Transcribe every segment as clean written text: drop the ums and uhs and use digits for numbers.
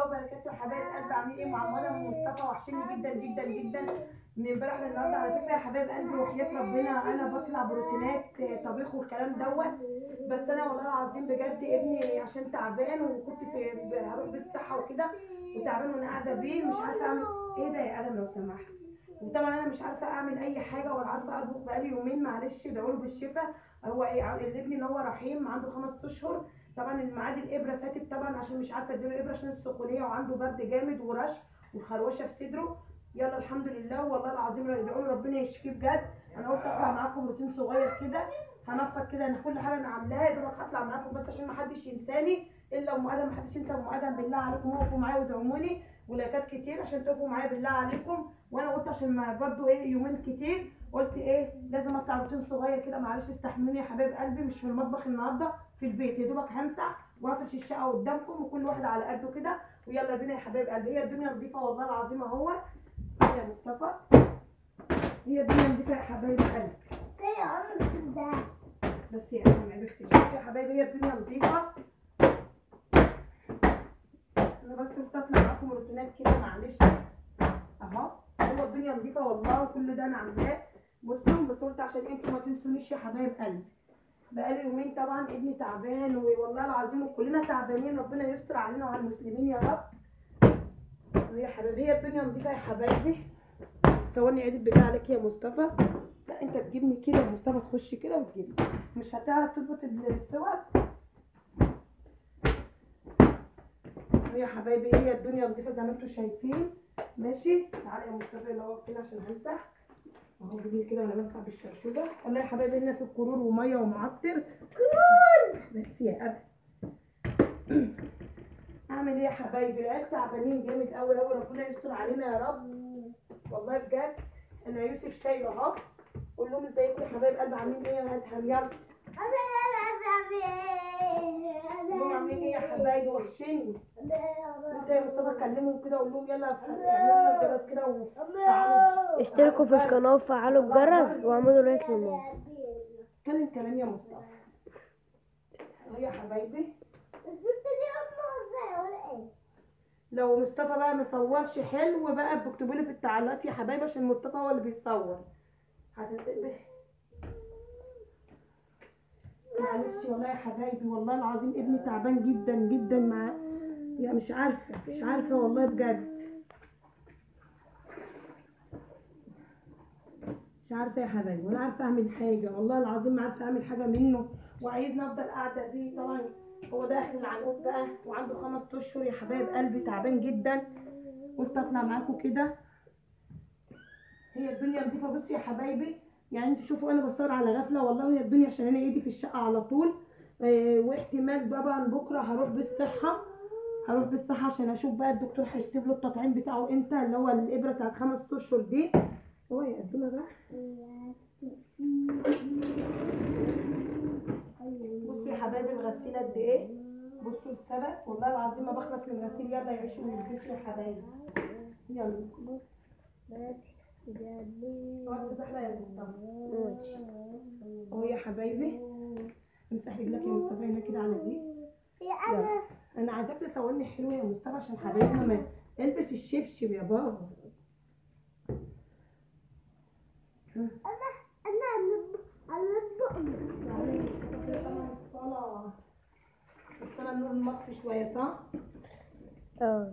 الله وبركاته يا حبايب قلبي، عاملين ايه؟ معمره من مصطفى، وحشني جدا جدا جدا من امبارح للنهارده. على فكره يا حبايب قلبي وحياه ربنا انا بطلع بروتينات طبيخ والكلام دوت، بس انا والله العظيم بجد ابني عشان تعبان، وكنت هروح بالصحه وكده وتعبان وانا قاعده بيه مش عارفه اعمل ايه ده يا ادم لو سمحت. وطبعا انا مش عارفه اعمل اي حاجه ولا عارفه اطبخ بقالي يومين، معلش ادعوا له بالشفاء. هو ايه الابن اللي هو رحيم عنده 5 اشهر، طبعا الميعاد الابره فاتت طبعا عشان مش عارفه اديله الابره عشان السخونيه، وعنده برد جامد ورش وخروشه في صدره. يلا الحمد لله والله العظيم ادعوا له ربنا يشفيه بجد. انا قلت اطلع معاكم روتين صغير كده هنفض كده ان كل حاجه انا عاملاها يا دوبك هطلع معاكم بس عشان ما حدش ينساني الا ام ادم، ما حدش ينسى ام ادم بالله عليكم، وقفوا معايا وادعموني ولايكات كتير عشان تقفوا معايا بالله عليكم. وانا قلت عشان ما برضو ايه يومين كتير قلت ايه لازم اطلع روتين صغير كده، معلش استحملوني يا حبايب قلبي، مش في المطبخ النهارده في البيت، يا دوبك همسح وافرش الشقه قدامكم وكل واحد على قده كده ويلا بينا يا حبايب قلبي. هي الدنيا نظيفه والله العظيم اهو يا مصطفى، هي الدنيا نظيفه يا حبايب قلبي. بس يا ما عرفتش يا حبايبي، هي الدنيا نظيفه. انا بس قلت اطلع معاكم روتينات كده معلش اهو، هو الدنيا نظيفه والله وكل ده انا عاملاه. بصوا بس قلت عشان انتوا ما تنسونيش يا حبايب قلبي. بقالي يومين طبعا ابني تعبان والله العظيم وكلنا تعبانين، ربنا يستر علينا وعلى المسلمين يا رب. يا حبايبي هي الدنيا نظيفه يا حبايبي. ثواني عيد بالله عليك يا مصطفى، لا انت تجيبني كده يا مصطفى، تخش كده وتجيبني، مش هتعرف تظبط السوا يا حبايبي. هي الدنيا نظيفه زي ما انتم شايفين. ماشي تعالى يا مصطفى اللي هو فين عشان همسح اهو، جيبني كده وانا بمسح بالشرشوبه. والله يا حبايبي هنا في القرور وميه ومعطر قرور بس يا ابي. اعمل ايه يا حبايبي؟ العيال تعبانين جامد قوي قوي، ربنا يستر علينا يا رب والله بجد. انا يوسف شايله اهو، قول لهم ازيكم يا حبايب قلبي، عاملين ايه يا هادهم؟ يلا قولوا عاملين ايه يا حبايبي، وحشني. انت يا مصطفى كلمهم كده وقول لهم يلا اعملوا لنا الجرس كده وفعلوا اشتركوا في القناه وفعلوا الجرس واعملوا لايك للموضوع. اتكلم كمان يا مصطفى اهو يا حبايبي. لو مصطفى بقى مصورش حلو بقى بكتبوا لي في التعليقات يا حبايبي عشان مصطفى هو اللي بيصور. معلش والله يا حبايبي والله العظيم ابني تعبان جدا جدا مع يعني مش عارفه والله بجد مش عارفه يا حبايبي ولا عارفه اعمل حاجه والله العظيم، ما عارفه اعمل حاجه منه وعايزني افضل قاعده بيه. طبعا هو داخل العنقود بقى وعنده 5 اشهر يا حبايب قلبي، تعبان جدا. قلت اطلع معاكم كده. هي الدنيا نظيفه بصوا يا حبايبي، يعني انتوا شوفوا انا بصور على غفله والله، هي الدنيا عشان انا ايدي في الشقه على طول. واحتمال طبعا بكره هروح بالصحه عشان اشوف بقى الدكتور هيكتب له التطعيم بتاعه امتى، اللي هو الابره بتاعت 5 اشهر دي. هو يقدمها بقى. بصوا يا حبايبي الغسيله قد ايه، بصوا السبق والله العظيم ما بخلص من الغسيل. يلا يعيشوا ويلبسوا يا حبايبي يلا. وقت زحمه يا مصطفى اهو يا حبايبي. امسح رجلك يا مصطفى هنا كده على دي. يلا انا عايزاك تصورني حلو يا مصطفى عشان حبايبنا ما البس الشبشب يا بابا. الصلاة النور المطفي شوية صح؟ طب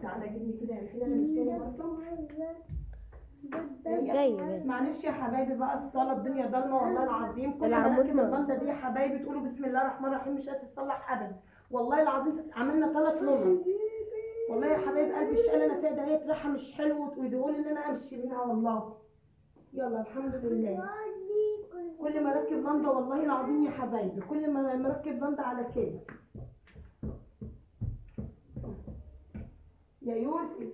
تعالى جيبني كده يعني كده انا مش جايه برضه. جاي معلش يا حبايبي بقى الصلاة الدنيا ضلمة والله العظيم، كل ما نركب اللمبة دي يا حبايبي تقولوا بسم الله الرحمن الرحيم مش هتتصلح أبدا والله العظيم. عملنا 3 لمبات والله يا حبايب قلبي، الشقة اللي أنا فيها ده هي ريحة مش حلوة ويدعوا لي إن أنا أمشي منها والله. يلا الحمد لله. كل ما اركب لمبه والله العظيم يا حبايبي، كل ما اركب لمبه على كده. يا يوسف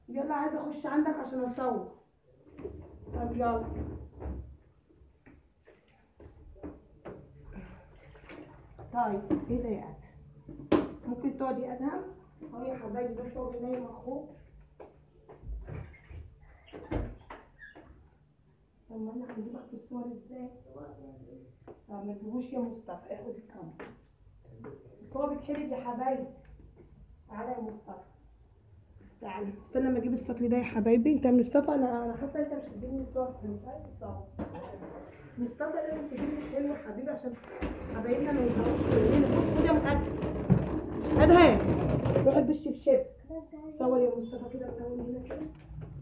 يلا عايزه اخش عندك عشان اصور. طب يلا طيب ايه ده يا ادهم؟ ممكن تقعدي يا ادهم اهو يا حبايبي، ده شغل نايم اخوه. طب ما انا هجيبك في الصور ازاي؟ ما تجيبوش يا مصطفى، اخد الكاميرا. هو بيتحرق يا حبايبي. تعالى يا مصطفى، تعالى استنى اما اجيب السطل ده يا حبايبي. انت يا مصطفى انا حاسه انت مش هتجيبني السطل، مش عارف السطل. مصطفى لازم تجيبني حلو يا حبيبي عشان حبايبنا ما يزهقوش مننا. خش خد يا مؤدب، ادهم روح البش بشب. صور يا مصطفى كده، مكون هنا كده.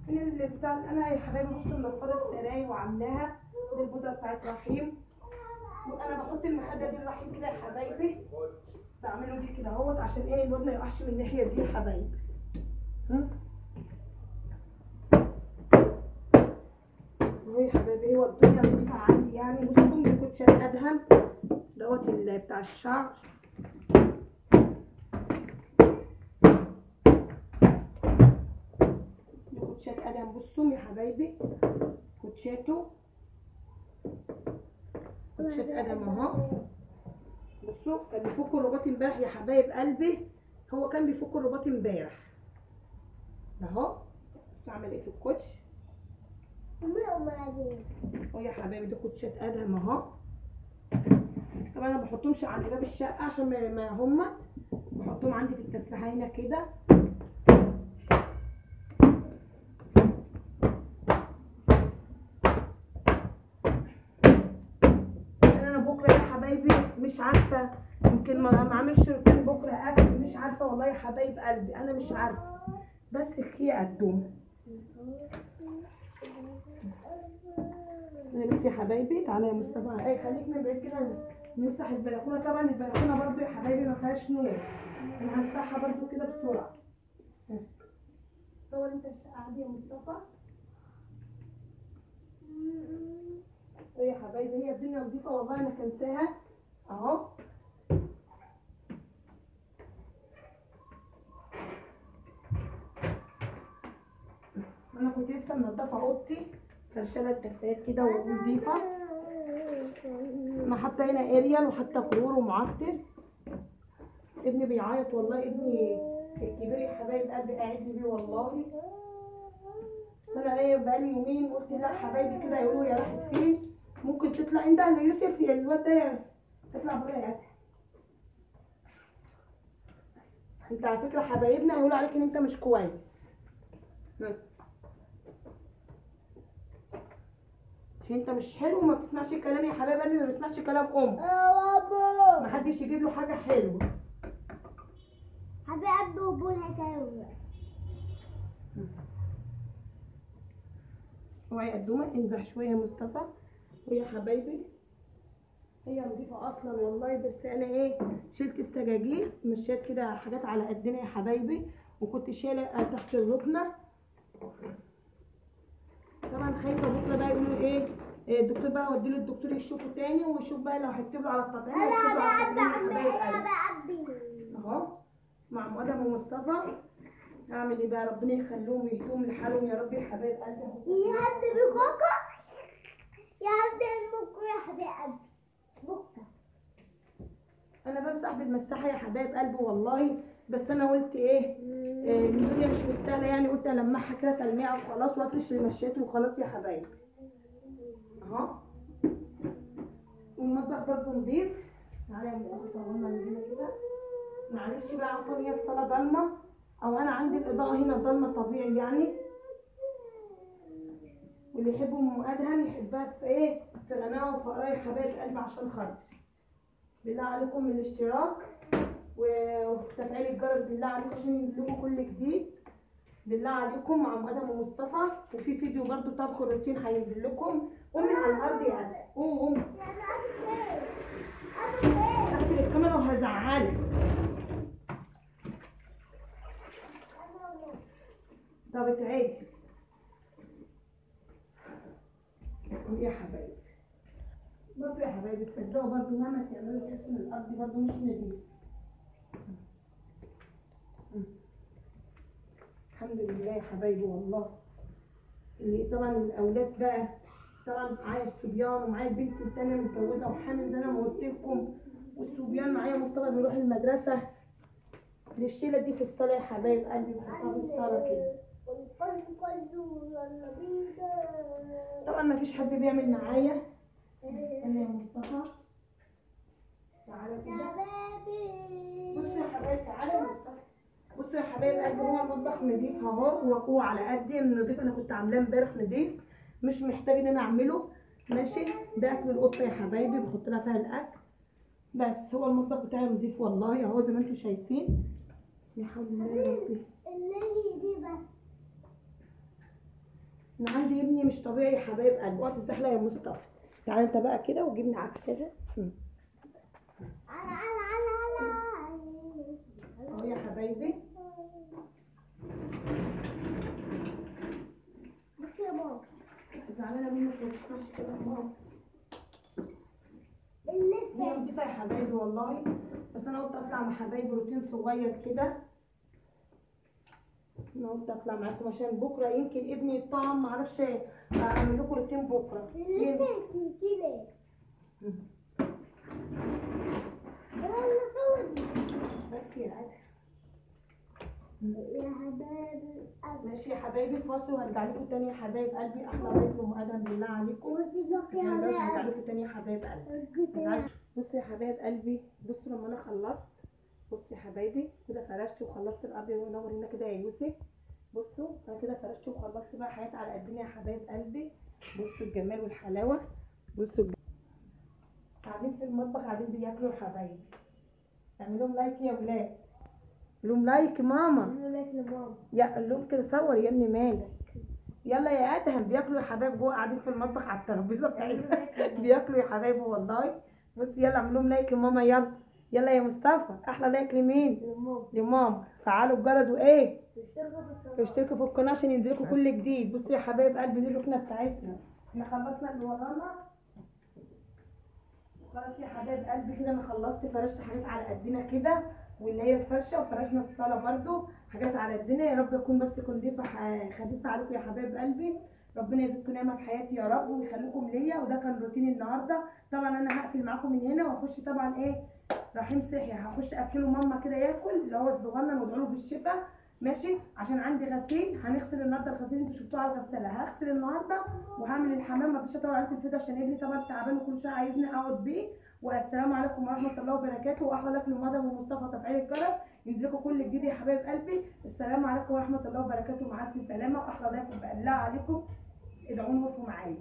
فين اللي بتاع انا يا حبايبي؟ بصوا منفضه السراي وعاملاها دي البودره بتاعت رحيم. وانا بحط المخده دي الرحيم كده يا حبايبي، بعمله دي كده اهوت عشان ايه الواد ما يقعش من الناحيه دي يا حبايبي. اهو يا حبايبي، هو الدنيا نضيفه عندي يعني. بصوا دي كوتشات ادهم دوت بتاع الشعر. دي كوتشات ادهم بصوا يا حبايبي، كوتشاته كوتشات ادهم اهو. بصوا كان بيفك الرباط امبارح يا حبايب قلبي، هو كان بيفك الرباط امبارح اهو. بصوا عمل ايه في الكوتش اهو يا حبايبي. ده كوتشات ادهم اهو. طبعا انا بحطهمش عند باب الشقه عشان ما هما بحطهم عندي في التسريحه هنا كده. عشان انا بكره يا حبايبي مش عارفه، يمكن ما اعملش روتين بكره اكل، مش عارفه والله يا حبايب قلبي، انا مش عارفه. بس خي قدوم بس يا حبايبي. تعالى يا مصطفى، اي خليك من بعيد كده نفتح البلكونه. طبعا البلكونه برضو يا حبايبي ما فيهاش نور، انا هفتحها برضو كده بسرعه. صور انت الشقه عادي يا مصطفى. ايه يا حبايبي، هي الدنيا نظيفه والله، انا كنساها اهو. انا كنت لسه منضفه اوضتي، فرشاله الدفايات كده ونضيفه. انا حاطه هنا اريال وحاطه كلور ومعطر. ابني بيعيط والله، ابني الكبير يا حبايب قلبي قاعد لي بيه والله. انا ايه بقالي يومين قلت لا حبايبي كده يقولوا يا راحت فين، ممكن تطلع انت يا يوسف يا الواد ده تطلع بره يا اخي. انت على فكره حبايبنا هيقولوا عليك ان انت مش كويس. عشان انت مش حلو وما بتسمعش كلام يا حبايب قلبي، ما بتسمعش كلام ما حدش يجيب له حاجه حلوه. حبيبي وبوها كده. اوعي قدومه انزح شويه يا مصطفى. ويا حبايبي هي نضيفه اصلا والله، بس انا ايه شلت السجاجيد مشيت كده حاجات على قدنا يا حبايبي، وكنت شايله تحت الركنه. طبعا خايفه بكره بقى يقولوا ايه الدكتور بقى اوديه للدكتور يشوفه تاني ويشوف بقى لو هيكتب له على التطعيم هيكتب له على التطعيم يا حبايب اهو مع مقدم ومصطفى. اعمل ايه بقى؟ ربنا يخليهم ويهدوهم لحالهم يا رب يا حبايب قلبي. يهد بكوكا يهد بكره يا حبيب قلبي بكره. انا بمسح بالمساحه يا حبايب قلبي والله، بس انا قلت ايه الدنيا مش مستاهله يعني، قلت المعها كده تلميعه وخلاص وافرش المشيات وخلاص يا حبايب اهو. والمطبخ برضه نضيف. تعالى يا مصطفى صورنا من هنا كده. معلش بقى عفوا هي الصاله ضلمه، او انا عندي الاضاءه هنا ضلمه طبيعي يعني. واللي يحب ام ادهم يحبها في ايه في غناوه وفقراء يا حبايب قلبي عشان خاطر. بالله عليكم من الاشتراك وتفعيل الجرس بالله عليكم عشان ينزلكم كل جديد. بالله عليكم مع ام ادهم ومصطفى. وفي فيديو برضو طبخ الروتين هينزل لكم. قومي على الارض يا ادهم، قومي اقفل الكاميرا وهزعلك. طب اتعادي يا حبايبي. برضو يا حبايبي تصدقوا برضو مهما تعملوا تحسوا ان الارض برضو مش نظيفه. الحمد لله يا حبايبي والله. اللي طبعا الاولاد بقى طبعا معايا الصبيان ومعايا البنت التانيه متجوزه وحامل زي ما قلت لكم، والصبيان معايا مصطفى بيروح المدرسه. الشيله دي في الصاله يا حبايب قلبي بحطها في الصاله كده. طبعا ما فيش حد بيعمل معايا. استنى يا مصطفى تعالى كده. بصوا تعالى يا مصطفى. بصوا يا حبايب قلبي، هو المطبخ نضيف اهو، وهو على قدي نضيف. انا كنت عاملاه امبارح نضيف، مش محتاج ان انا اعمله. ماشي، ده اكل القطه يا حبايبي، بحط لها فيها الاكل. بس هو المطبخ بتاعي نضيف والله اهو زي ما انتم شايفين. يا حول الله يا ربي. انا عندي ابني مش طبيعي يا حبايب قلبي. وقت الزحله يا مصطفى، تعالى انت بقى كده وجيبني عكس كده اهو يا حبايبي. بصي يا ماما، زعلانه منك ما تسمعش كده يا ماما. اللسه هي نضيفه يا حبايبي والله، بس انا قلت اطلع مع حبايبي روتين صغير كده. انا قلت اطلع معاكم عشان بكره يمكن ابني يطعم، معرفش اعمل لكم روتين بكره. اللسه كده. يلا صوت بس يا عادل. يا حبايبي. ماشي يا حبايبي، فاصل وهرجع لكم تاني يا حبايب قلبي. احلى لايك ومقدم بالله عليكم. هرجع لكم تاني يا حبايب قلبي. بصوا يا حبايب قلبي، بصوا لما انا خلصت، بصوا يا حبايبي كده فرشت وخلصت الابيض والنور هنا كده يا يوسف. بصوا انا كده فرشت وخلصت بقى حياتي على قدنا يا حبايب قلبي. بصوا الجمال والحلاوه. بصوا قاعدين في المطبخ قاعدين بياكلوا يا حبايبي. اعملوا لهم لايك يا ولاد، لهم لايك ماما. اعملوا لايك لماما. يا قول لهم كده صور يا ابني مالك. يلا يا ادهم، بياكلوا يا حبايب جوه قاعدين في المطبخ على الترابيزه بتاعتنا بياكلوا يا حبايبي والله. بص يلا اعملوا لهم لايك لماما. يلا يلا يا مصطفى، احلى لايك لمين؟ لماما. فعلوا الجرس وايه؟ اشتركوا في القناه عشان ينزلكوا كل جديد. بصوا يا حبايب قلبي دي الركنه بتاعتنا. احنا خلصنا اللي ورانا خلاص يا حبايب قلبي. كده انا خلصت، فرشت حاجات على قدنا كده، واللي هي الفرشه، وفرشنا الصاله برده حاجات على قدنا. يا رب يكون بس يكون خفيفه عليكم يا حبايب قلبي. ربنا يزيدكم نعمه في حياتي يا رب ويخليكم ليا. وده كان روتين النهارده. طبعا انا هقفل معاكم من هنا واخش طبعا ايه، رحيم صحي هخش اكله ماما كده ياكل اللي هو الصغنن وادعوا له بالشفاء. ماشي، عشان عندي غسيل هنغسل النهارده. الغسيل انتوا شفتوه على الغساله، هغسل النهارده وهعمل الحمام. ما فيش اطول عليكم الفيديو عشان ابني طبعا تعبان وكل شويه عايزني اقعد بيه. والسلام عليكم ورحمه الله وبركاته. واحلى لك لمدام ومصطفى تفعيل الجرس ينزلكم كل جديد يا حبايب قلبي. السلام عليكم ورحمه الله وبركاته. مع الف سلامه. واحلى لكم بالله عليكم ادعوني وقفوا معايا.